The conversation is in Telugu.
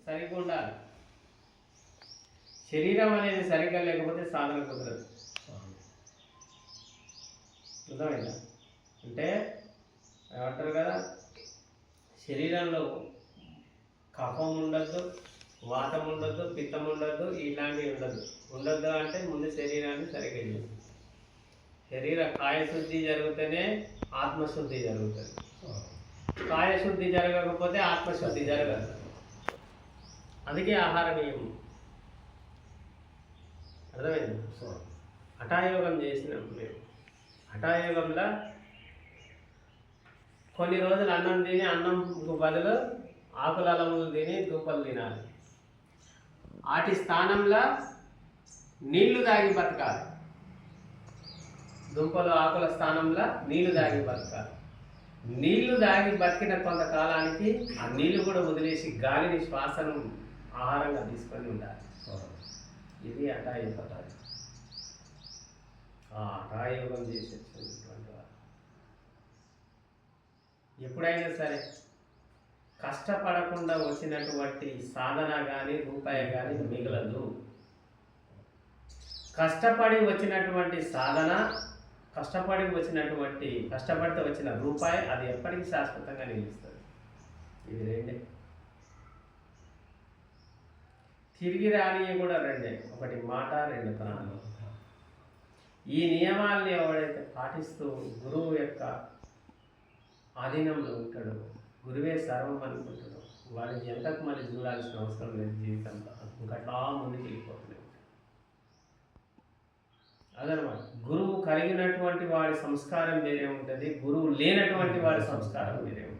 సరిగ్గా ఉండాలి. శరీరం అనేది సరిగ్గా లేకపోతే సాధన కుదరదు. అర్థమైందా? అంటే ఏమంటారు కదా, శరీరంలో కఫం ఉండద్దు, వాతం ఉండద్దు, పిత్తం ఉండద్దు, ఇలాంటివి ఉండద్దు అంటే ముందు శరీరాన్ని సరిగ్గా చేయాలి. శరీర కాయశుద్ధి జరిగితేనే ఆత్మశుద్ధి జరుగుతుంది. కాయశుద్ధి జరగకపోతే ఆత్మశుద్ధి జరగదు. అందుకే ఆహార నియమం. అర్థమైంది? హఠాయోగం చేసినాం మేము. హఠాయోగంలో కొన్ని రోజులు అన్నం తిని అన్నంకు బదులు ఆకుల అలములు తిని దుంపలు తినాలి. వాటి స్థానంలో నీళ్లు తాగి బతకాలి. దుంపలు ఆకుల స్థానంలో నీళ్లు తాగి బతకాలి. నీళ్లు తాగి బతికిన కొంతకాలానికి ఆ నీళ్లు కూడా వదిలేసి గాలిని శ్వాసను ఆహారంగా తీసుకొని ఉండాలి. ఇది హఠాయోగం. హఠాయోగం చేసేటువంటి వారు ఎప్పుడైనా సరే కష్టపడకుండా వచ్చినటువంటి సాధన కానీ రూపాయి కానీ మిగలదు. కష్టపడి వచ్చినటువంటి సాధన, కష్టపడితే వచ్చిన రూపాయి అది ఎప్పటికీ శాశ్వతంగా నిలుస్తుంది. ఇది రెండే. తిరిగి రాని కూడా రెండే, ఒకటి మాట, రెండు ప్రాణాలు. ఈ నియమాల్ని ఎవడైతే పాటిస్తూ గురువు యొక్క ఆధీనంలో ఉంటాడో, గురువే సర్వం అనుకుంటాడో, వాడిని ఎంతకు మళ్ళీ చూడాల్సిన అవసరం లేదు జీవితంలో. ఇంకట్లా ముందుకు వెళ్ళిపోతూనే ఉంటాడు. అదనమాట. గురువు కలిగినటువంటి వాడి సంస్కారం వేరే ఉంటుంది, గురువు లేనటువంటి వాడి సంస్కారం వేరే ఉంటుంది.